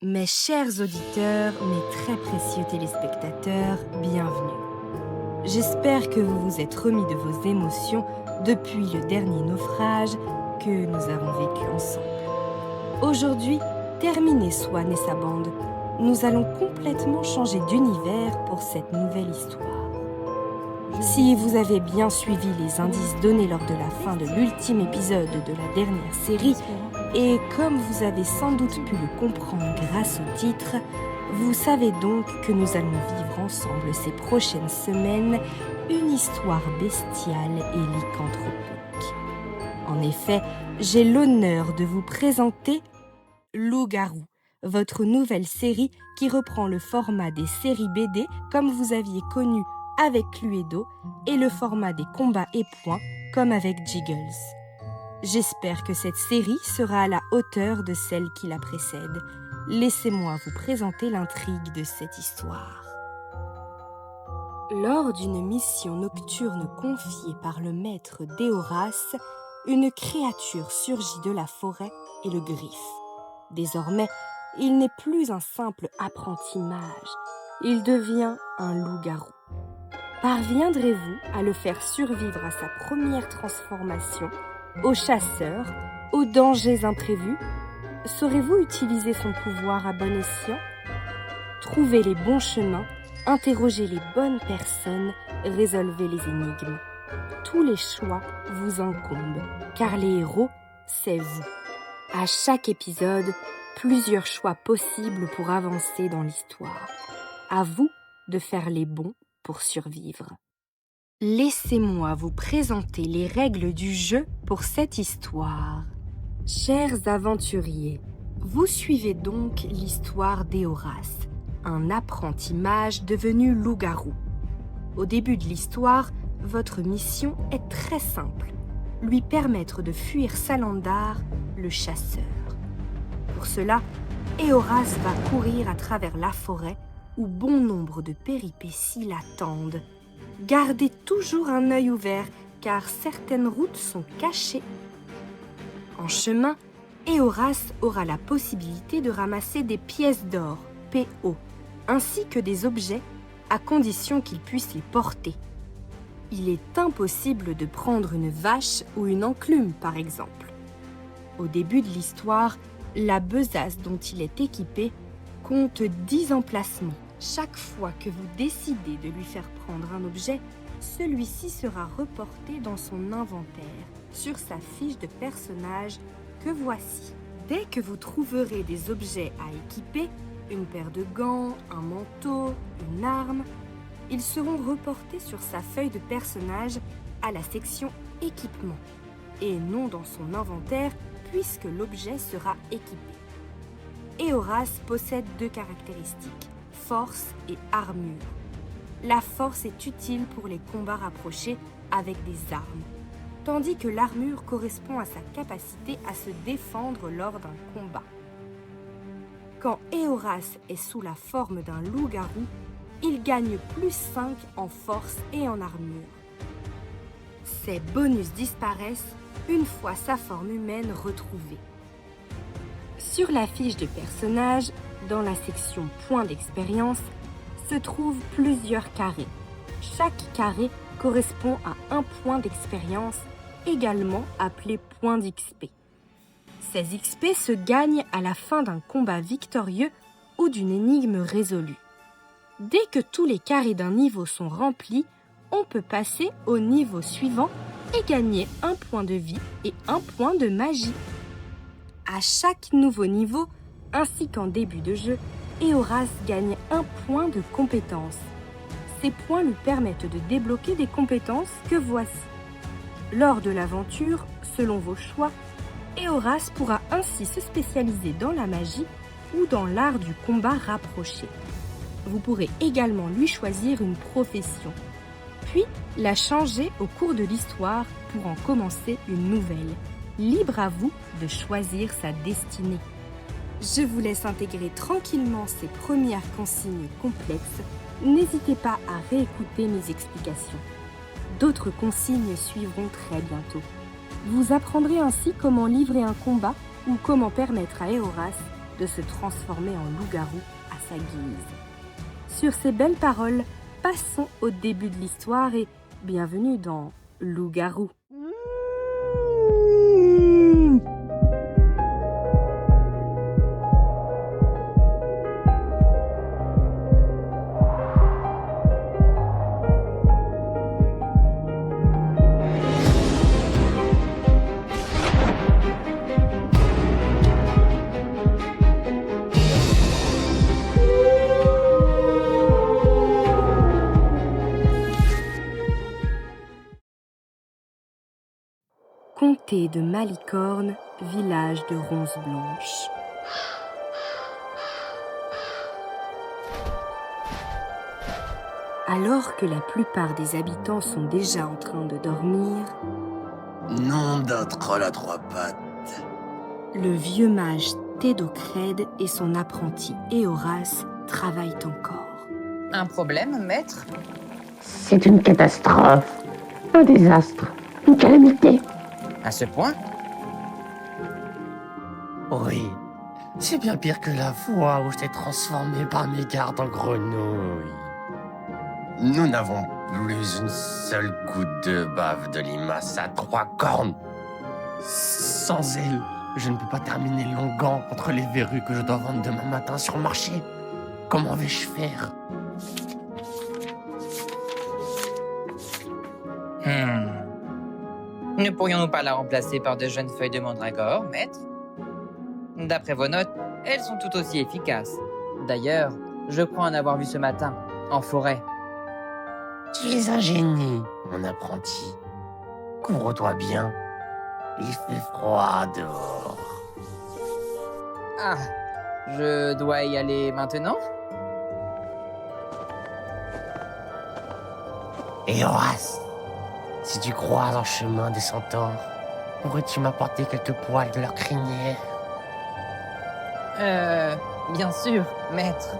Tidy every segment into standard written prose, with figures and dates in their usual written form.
Mes chers auditeurs, mes très précieux téléspectateurs, bienvenue. J'espère que vous vous êtes remis de vos émotions depuis le dernier naufrage que nous avons vécu ensemble. Aujourd'hui, terminé Swan et sa bande, nous allons complètement changer d'univers pour cette nouvelle histoire. Si vous avez bien suivi les indices donnés lors de la fin de l'ultime épisode de la dernière série, et comme vous avez sans doute pu le comprendre grâce au titre, vous savez donc que nous allons vivre ensemble ces prochaines semaines une histoire bestiale et lycanthropique. En effet, j'ai l'honneur de vous présenter Loup-garou, votre nouvelle série qui reprend le format des séries BD comme vous aviez connu avec Cluedo et le format des combats et points comme avec Jiggles. J'espère que cette série sera à la hauteur de celle qui la précède. Laissez-moi vous présenter l'intrigue de cette histoire. Lors d'une mission nocturne confiée par le maître d'Éoras, une créature surgit de la forêt et le griffe. Désormais, il n'est plus un simple apprenti mage, il devient un loup-garou. Parviendrez-vous à le faire survivre à sa première transformation, aux chasseurs, aux dangers imprévus? Saurez-vous utiliser son pouvoir à bon escient? Trouvez les bons chemins, interrogez les bonnes personnes, résolvez les énigmes. Tous les choix vous incombent, car les héros, c'est vous. À chaque épisode, plusieurs choix possibles pour avancer dans l'histoire. À vous de faire les bons pour survivre. Laissez-moi vous présenter les règles du jeu pour cette histoire. Chers aventuriers, vous suivez donc l'histoire d'Éoras, un apprenti mage devenu loup-garou. Au début de l'histoire, votre mission est très simple, lui permettre de fuir Salandar, le chasseur. Pour cela, Éoras va courir à travers la forêt où bon nombre de péripéties l'attendent. Gardez toujours un œil ouvert, car certaines routes sont cachées. En chemin, Éoras aura la possibilité de ramasser des pièces d'or, PO, ainsi que des objets, à condition qu'il puisse les porter. Il est impossible de prendre une vache ou une enclume, par exemple. Au début de l'histoire, la besace dont il est équipé compte 10 emplacements. Chaque fois que vous décidez de lui faire prendre un objet, celui-ci sera reporté dans son inventaire, sur sa fiche de personnage que voici. Dès que vous trouverez des objets à équiper, une paire de gants, un manteau, une arme, ils seront reportés sur sa feuille de personnage à la section équipement, et non dans son inventaire puisque l'objet sera équipé. Éoras possède 2 caractéristiques, force et armure. La force est utile pour les combats rapprochés avec des armes, tandis que l'armure correspond à sa capacité à se défendre lors d'un combat. Quand Éoras est sous la forme d'un loup-garou, il gagne plus 5 en force et en armure. Ces bonus disparaissent une fois sa forme humaine retrouvée. Sur la fiche de personnage, dans la section points d'expérience, se trouvent plusieurs carrés. Chaque carré correspond à un point d'expérience, également appelé point d'XP. Ces XP se gagnent à la fin d'un combat victorieux ou d'une énigme résolue. Dès que tous les carrés d'un niveau sont remplis, on peut passer au niveau suivant et gagner un point de vie et un point de magie. À chaque nouveau niveau, ainsi qu'en début de jeu, Éoras gagne un point de compétence. Ces points lui permettent de débloquer des compétences que voici. Lors de l'aventure, selon vos choix, Éoras pourra ainsi se spécialiser dans la magie ou dans l'art du combat rapproché. Vous pourrez également lui choisir une profession, puis la changer au cours de l'histoire pour en commencer une nouvelle. Libre à vous de choisir sa destinée. Je vous laisse intégrer tranquillement ces premières consignes complexes. N'hésitez pas à réécouter mes explications. D'autres consignes suivront très bientôt. Vous apprendrez ainsi comment livrer un combat ou comment permettre à Éoras de se transformer en loup-garou à sa guise. Sur ces belles paroles, passons au début de l'histoire et bienvenue dans Loup-garou. Comté de Malicorne, village de Ronce-Blanche. Alors que la plupart des habitants sont déjà en train de dormir, Nom d'un troll à trois pattes. le vieux mage Thédocrède et son apprenti Éoras travaillent encore. Un problème, maître? C'est une catastrophe, un désastre, une calamité. À ce point? Oui, c'est bien pire que la fois où j'étais transformé par mes gardes en grenouille. Nous n'avons plus une seule goutte de bave de limace à 3 cornes. Sans elle, je ne peux pas terminer le longan contre les verrues que je dois vendre demain matin sur le marché. Comment vais-je faire? Ne pourrions-nous pas la remplacer par de jeunes feuilles de mandragore, maître? D'après vos notes, elles sont tout aussi efficaces. D'ailleurs, je crois en avoir vu ce matin, en forêt. Tu es un génie, mon apprenti. Couvre-toi bien. Il fait froid dehors. Ah, je dois y aller maintenant? Et Horace, si tu croises en chemin des centaures, pourrais-tu m'apporter quelques poils de leur crinière? Bien sûr, maître.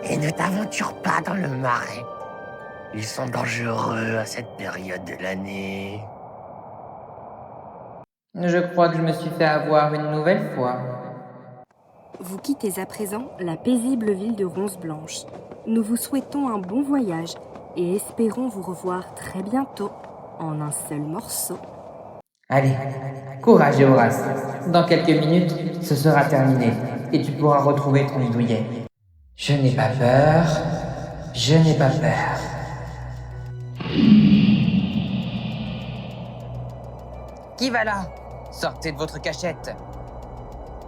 Et ne t'aventure pas dans le marais. Ils sont dangereux à cette période de l'année. Je crois que je me suis fait avoir une nouvelle fois. Vous quittez à présent la paisible ville de Ronce-Blanche. Nous vous souhaitons un bon voyage et espérons vous revoir très bientôt en un seul morceau. Allez, courage, Horace. Dans quelques minutes, ce sera terminé et tu pourras retrouver ton idouillet. Je n'ai pas peur. Je n'ai pas peur. Qui va là? Sortez de votre cachette.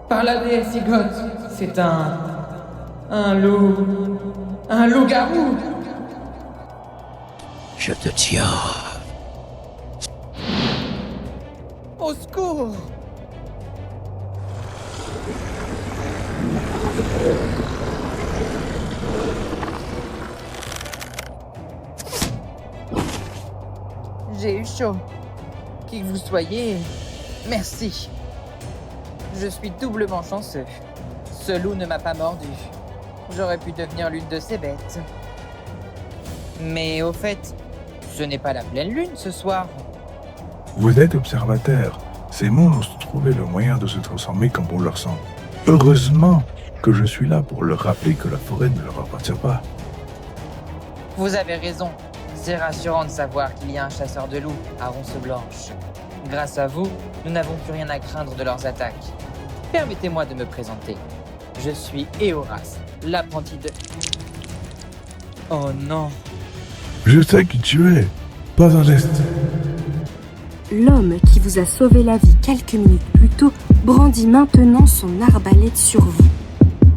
Par la déesse Igoth, c'est un loup-garou. Je te tiens. Au secours! J'ai eu chaud. Qui que vous soyez, merci. Je suis doublement chanceux. Ce loup ne m'a pas mordu. J'aurais pu devenir l'une de ces bêtes. Mais au fait, ce n'est pas la pleine lune ce soir. Vous êtes observateur. Ces monstres trouvaient le moyen de se transformer comme bon leur semble. Heureusement que je suis là pour leur rappeler que la forêt ne leur appartient pas. Vous avez raison. C'est rassurant de savoir qu'il y a un chasseur de loups à Ronce-Blanche. Grâce à vous, nous n'avons plus rien à craindre de leurs attaques. Permettez-moi de me présenter. Je suis Éoras, l'apprenti de... Oh non. Je sais qui tu es. Pas un geste. L'homme qui vous a sauvé la vie quelques minutes plus tôt brandit maintenant son arbalète sur vous.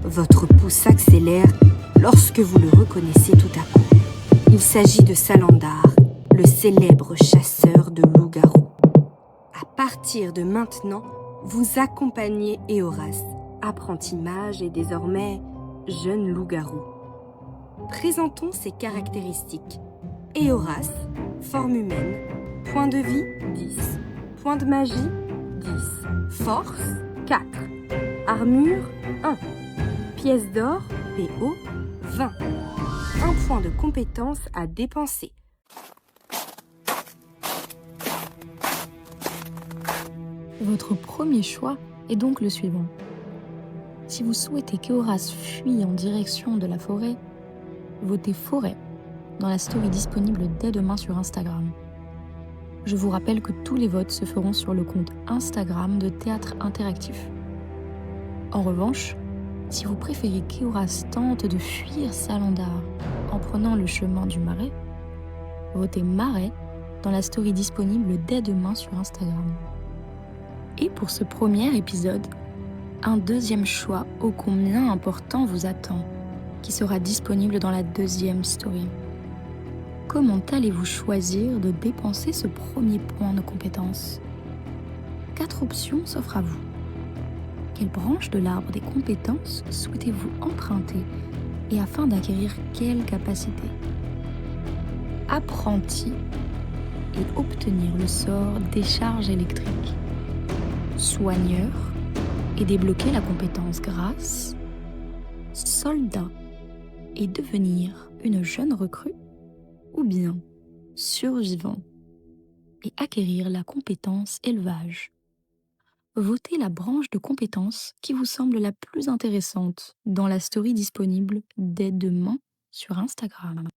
Votre pouls s'accélère lorsque vous le reconnaissez tout à coup. Il s'agit de Salandar, le célèbre chasseur de loups-garous. À partir de maintenant, vous accompagnez Éoras, apprenti mage et désormais jeune loup-garou. Présentons ses caractéristiques. Éoras, forme humaine, point de vie 10, point de magie 10, force 4, armure 1, pièce d'or PO 20, un point de compétence à dépenser. Votre premier choix est donc le suivant. Si vous souhaitez qu'Horace fuit en direction de la forêt, votez forêt dans la story disponible dès demain sur Instagram. Je vous rappelle que tous les votes se feront sur le compte Instagram de Théâtre Interactif. En revanche, si vous préférez qu'Horace tente de fuir Salandar en prenant le chemin du marais, votez marais dans la story disponible dès demain sur Instagram. Et pour ce premier épisode, un deuxième choix ô combien important vous attend, qui sera disponible dans la deuxième story. Comment allez-vous choisir de dépenser ce premier point de compétence ? 4 options s'offrent à vous. Quelle branche de l'arbre des compétences souhaitez-vous emprunter et afin d'acquérir quelle capacité ? Apprenti et obtenir le sort décharge électrique. Soigneur et débloquer la compétence grâce. Soldat et devenir une jeune recrue. Ou bien survivant et acquérir la compétence élevage. Votez la branche de compétences qui vous semble la plus intéressante dans la story disponible dès demain sur Instagram.